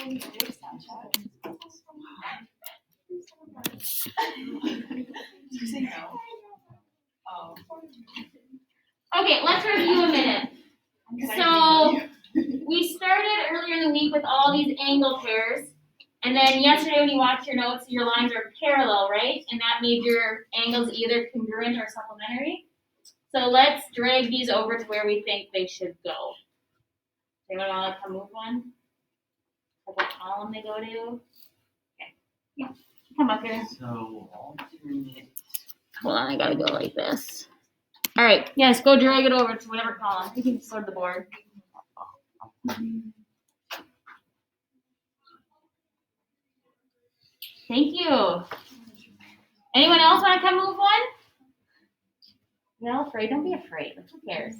Okay, let's review a minute. So we started earlier in the week with all these angle pairs. And then yesterday when you watched your notes, your lines are parallel, right? And that made your angles either congruent or supplementary. So let's drag these over to where we think they should go. Anyone want to come move one? What column they go to? Okay. Yeah. Come up here. So alternate. Hold on, I gotta go like this. All right, yes, go drag it over to whatever column. You can sort the board. Thank you. Anyone else want to come move one? You're all afraid? Don't be afraid. Who cares?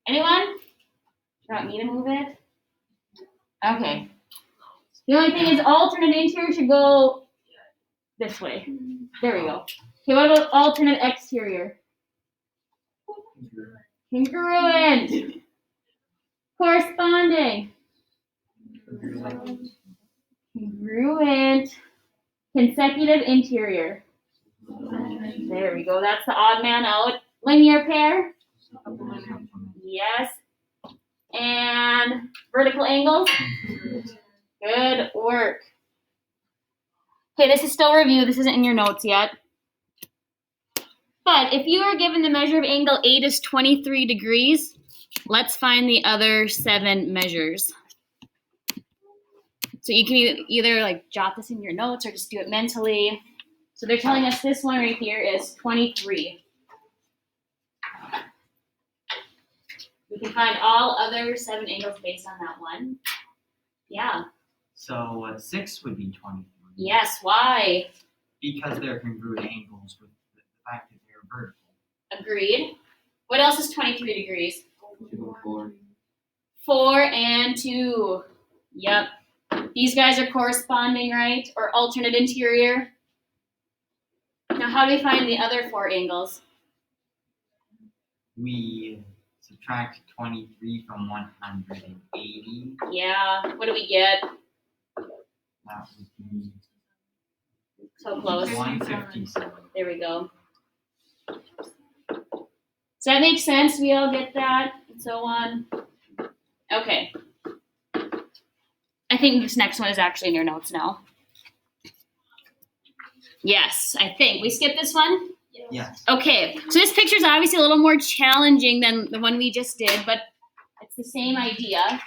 Anyone? You want me to move it? Okay. The only thing is alternate interior should go this way. There we go. Okay, what about alternate exterior? Congruent. Corresponding. Congruent. Consecutive interior. There we go. That's the odd man out. Linear pair. Yes. And vertical angles. Good work. Okay, this is still review. This isn't in your notes yet. But if you are given the measure of angle 8 is 23 degrees, let's find the other 7 measures. So you can either like jot this in your notes or just do it mentally. So they're telling us this one right here is 23. We can find all other 7 angles based on that one. Yeah. So 6 would be 23. Yes, why? Because they're congruent angles with the fact that they're vertical. Agreed. What else is 23 degrees? 2 or 4. 4 and 2. Yep. These guys are corresponding, right? Or alternate interior. Now, how do we find the other 4 angles? We subtract 23 from 180. Yeah. What do we get? That would be So close. 157. There we go. Does that make sense? We all get that? And so on. Okay. I think this next one is actually in your notes now. Yes, I think. We skipped this one? Yes. Okay, so this picture is obviously a little more challenging than the one we just did, but it's the same idea.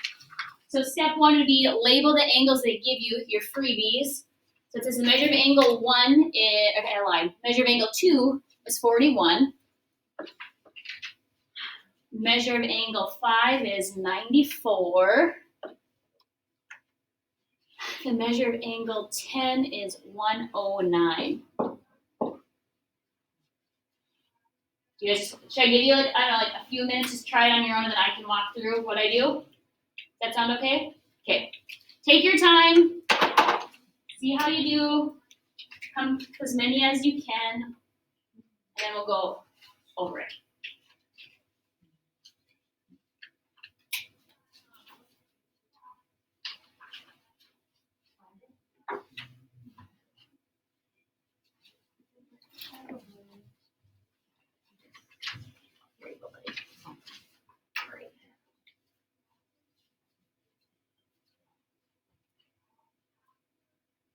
So step 1 would be label the angles they give you, your freebies. So it says the measure of angle 1 is, okay, I lied. Measure of angle 2 is 41. Measure of angle 5 is 94. The measure of angle 10 is 109. Should I give you, like, I don't know, like a few minutes, just try it on your own, and then I can walk through what I do? Does that sound okay? Okay. Take your time. See how you do. Come as many as you can, and then we'll go over it.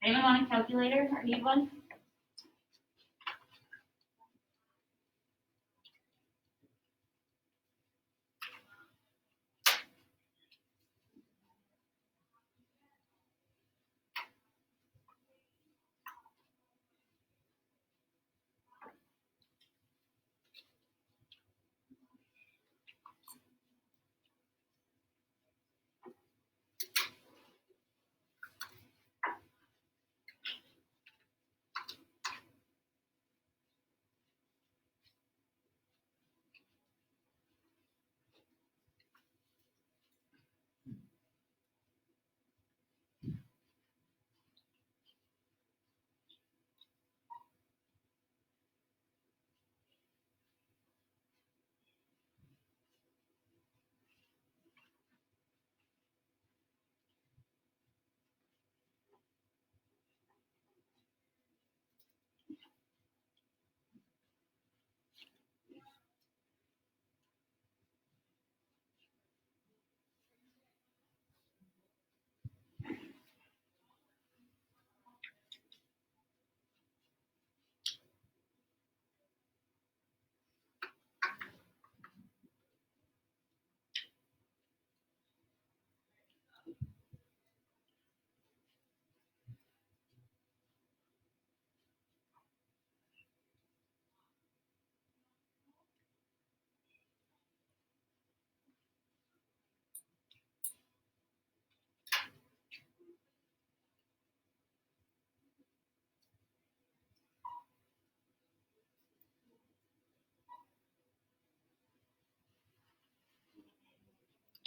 Anyone want a calculator or need one?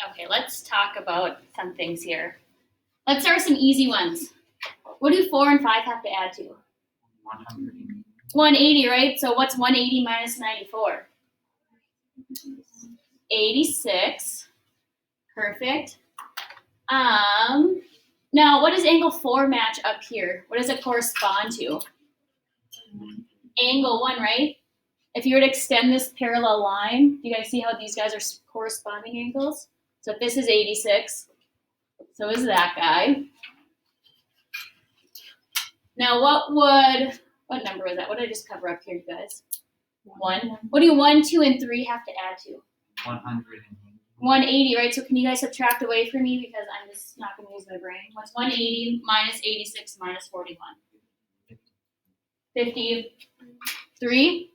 Okay, let's talk about some things here. Let's start with some easy ones. What do 4 and 5 have to add to? 180. 180, right? So what's 180 minus 94? 86. Perfect. Now what does angle 4 match up here? What does it correspond to? Angle 1, right? If you were to extend this parallel line, do you guys see how these guys are corresponding angles? So if this is 86, so is that guy. Now what number was that? What did I just cover up here, you guys? 1. What do 1, 2, and 3 have to add to? 180. 180, right? So can you guys subtract away from me because I'm just not going to use my brain. What's 180 minus 86 minus 41? 53.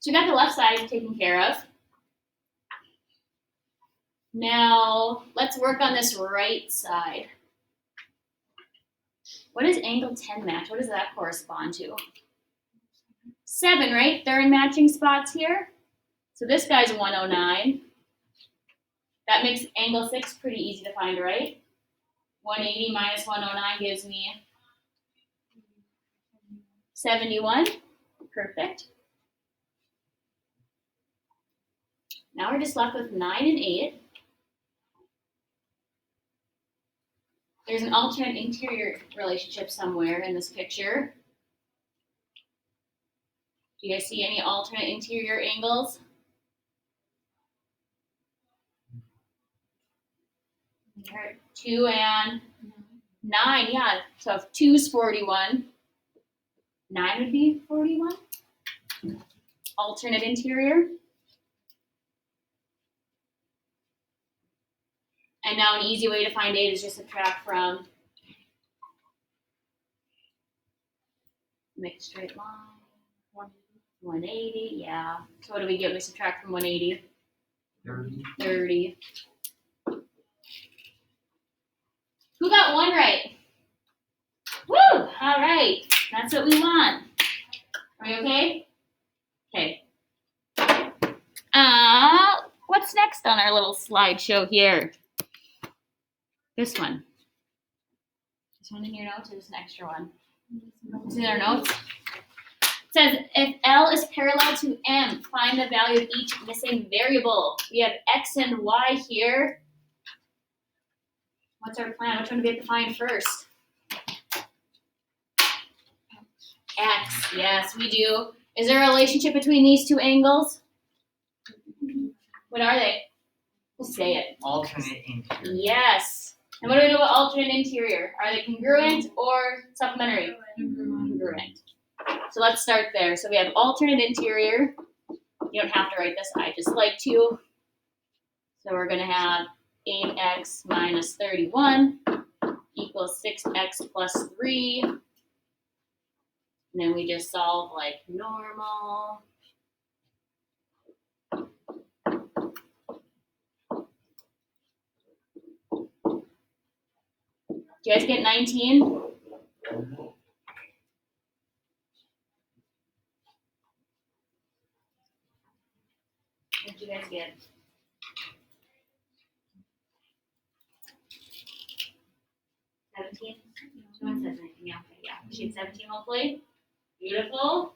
So we got the left side taken care of. Now let's work on this right side. What does angle 10 match? What does that correspond to? 7, right? They're in matching spots here. So this guy's 109. That makes angle 6 pretty easy to find, right? 180 minus 109 gives me 71. Perfect. Now we're just left with 9 and 8. There's an alternate interior relationship somewhere in this picture. Do you guys see any alternate interior angles? Here, 2 and 9, yeah. So if 2 is 41, 9 would be 41. Alternate interior. And now an easy way to find 8 is just subtract from, make a straight line, 180, yeah. So what do we get? We subtract from 180. 30. Who got 1 right? Woo! All right. That's what we want. Are we okay? Okay. What's next on our little slideshow here? This one. This one in your notes or this an extra one? It's in our notes. It says, if L is parallel to M, find the value of each missing variable. We have X and Y here. What's our plan? Which one do we have to find first? X, yes, we do. Is there a relationship between these two angles? What are they? Just say it. Alternate interior. Yes. And what do we do with alternate interior? Are they congruent or supplementary? Congruent. So let's start there. So we have alternate interior. You don't have to write this, I just like to. So we're going to have 8x minus 31 equals 6x plus 3. And then we just solve like normal. Do you guys get 19? What did you guys get? 17? No one says anything. Yeah, okay, yeah. We should 17 hopefully. Beautiful.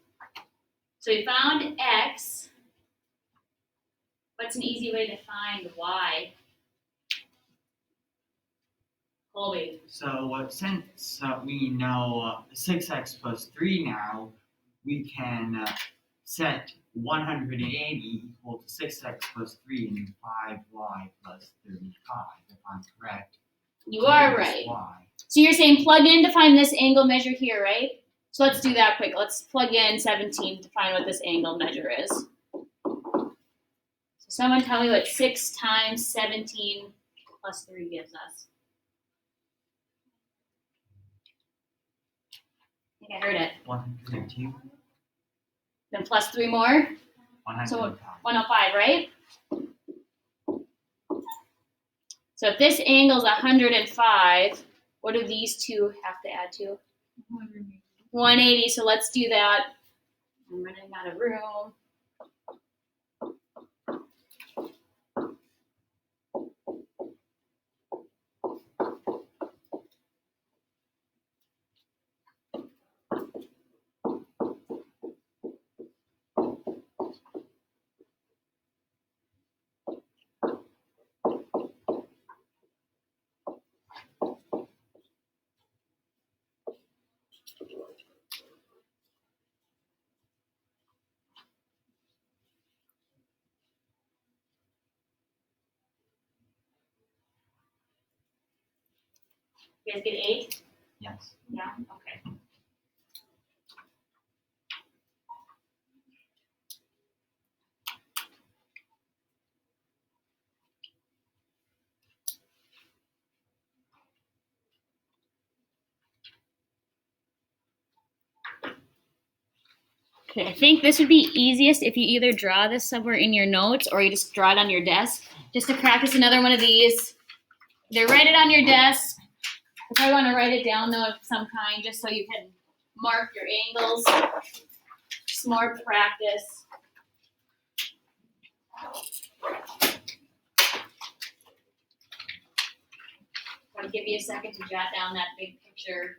So we found x. What's an easy way to find y? Colby. So since we know 6x plus 3 now, we can set 180 equal to 6x plus 3 and 5y plus 35, if I'm correct. You are right. So you're saying plug in to find this angle measure here, right? So let's do that quick. Let's plug in 17 to find what this angle measure is. So someone tell me what 6 times 17 plus 3 gives us. I think I heard it. 102. Then plus 3 more. 105. So 105, right? So if this angle is 105, what do these two have to add to? 180. So let's do that. I'm running out of room. You guys get 8? Yes. Yeah, okay. Okay, I think this would be easiest if you either draw this somewhere in your notes or you just draw it on your desk. Just to practice another one of these. Either write it on your desk. I probably want to write it down though of some kind just so you can mark your angles. Just more practice. I'll give you a second to jot down that big picture.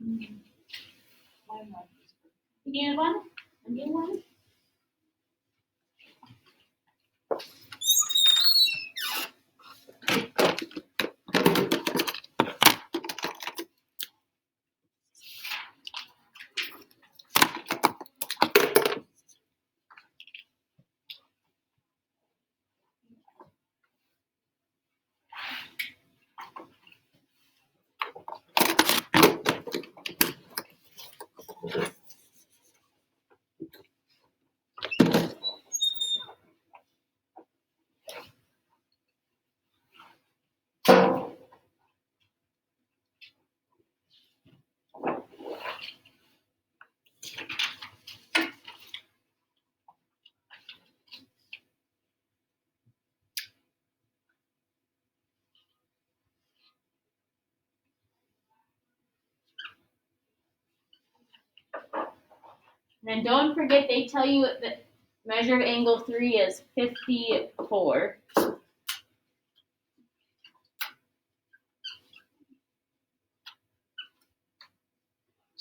You need one? A new one? And then don't forget they tell you that measure of angle 3 is 54. So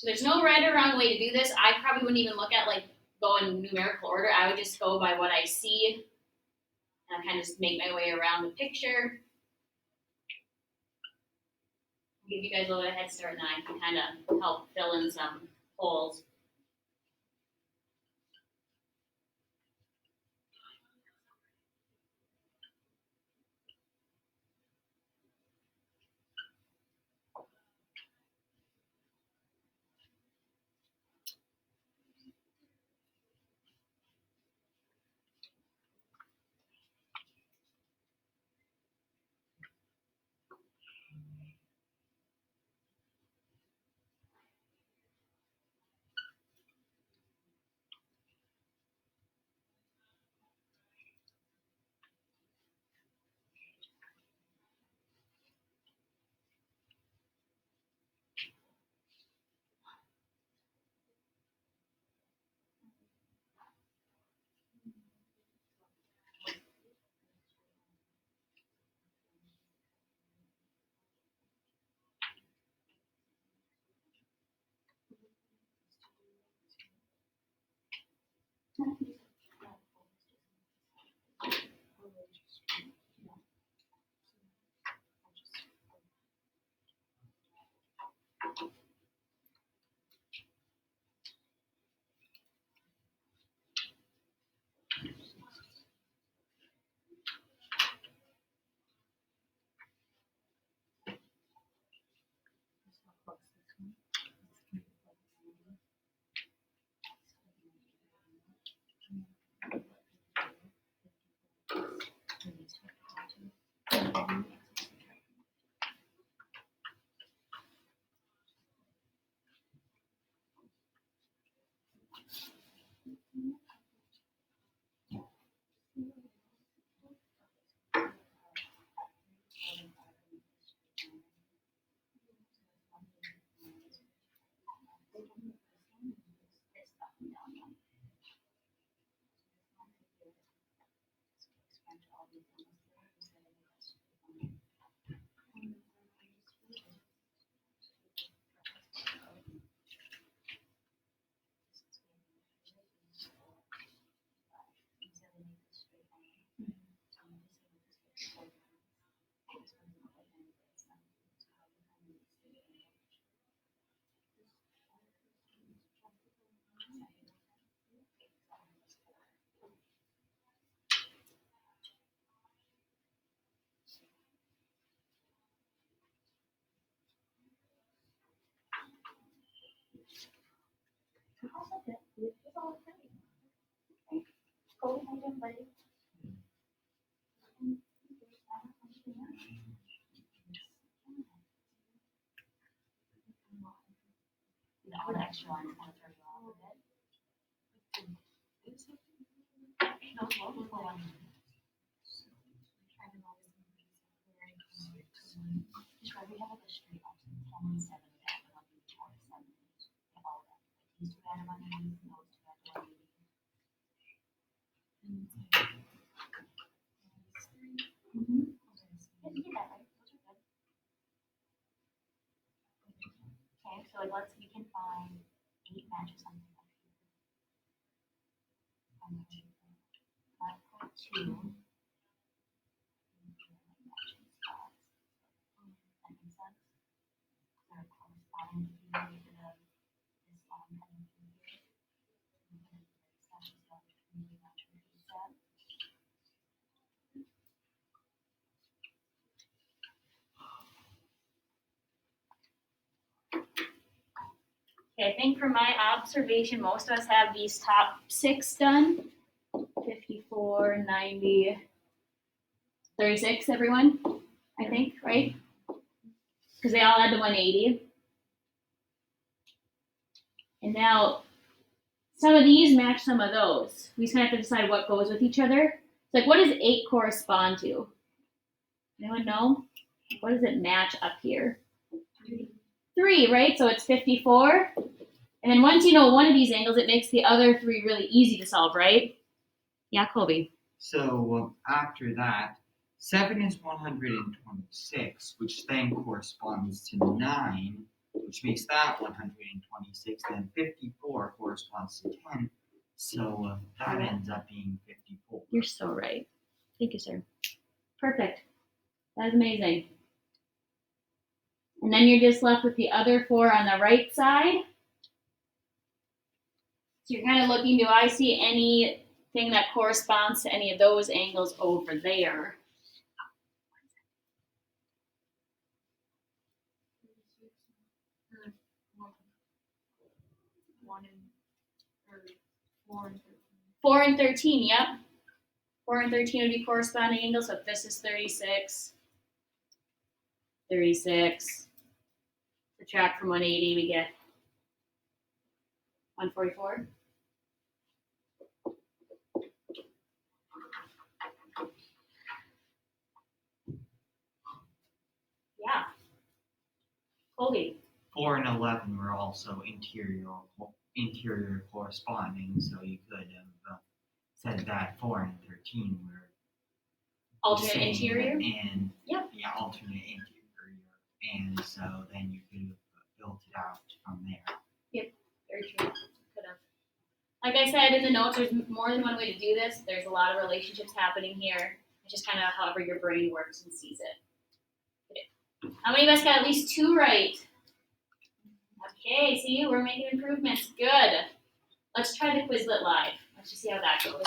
there's no right or wrong way to do this. I probably wouldn't even look at like go in numerical order. I would just go by what I see and kind of just make my way around the picture. Give you guys a little bit of head start and I can kind of help fill in some holes. Also good. It's all pretty. Okay. Go ahead and buddy. All the extra lines kind of throw you off a bit. No, it's one before one. Just right, we have like a straight up 10 and 7 back, and I'll do 4 to 7. We have all that. These two out of underneath, and those two out of underneath. Mm-hmm. Yeah, you did that right. Those are good. Okay, so like we can find 8 matches something up here. 5.2. That makes sense. They're corresponding to the bit of this line coming through here. Slash is going to be match with these set. Okay, I think from my observation, most of us have these top 6 done. 54, 90, 36, everyone, I think, right? Because they all had the 180. And now, some of these match some of those. We just kind of have to decide what goes with each other. It's like, what does 8 correspond to? Anyone know? What does it match up here? 3, right? So it's 54. And then once you know one of these angles, it makes the other 3 really easy to solve, right? Yeah, Colby. So after that, 7 is 126, which then corresponds to 9, which makes that 126. Then 54 corresponds to 10, so that ends up being 54. You're so right. Thank you, sir. Perfect. That's amazing. And then you're just left with the other 4 on the right side. So you're kind of looking, do I see anything that corresponds to any of those angles over there? Four and 13, yep. 4 and 13 would be corresponding angles. So if this is 36, 36, subtract from 180, we get 144. Yeah. Colby. 4 and 11 were also interior corresponding, so you could have said that 4 and 13 were Alternate same, interior? And Yep. yeah, alternate interior, and so then you could have built it out from there. Very true. Could have. Like I said in the notes, there's more than one way to do this. There's a lot of relationships happening here. It's just kind of however your brain works and sees it. Okay. How many of us got at least 2 right? Okay, see, we're making improvements. Good. Let's try the Quizlet Live. Let's just see how that goes.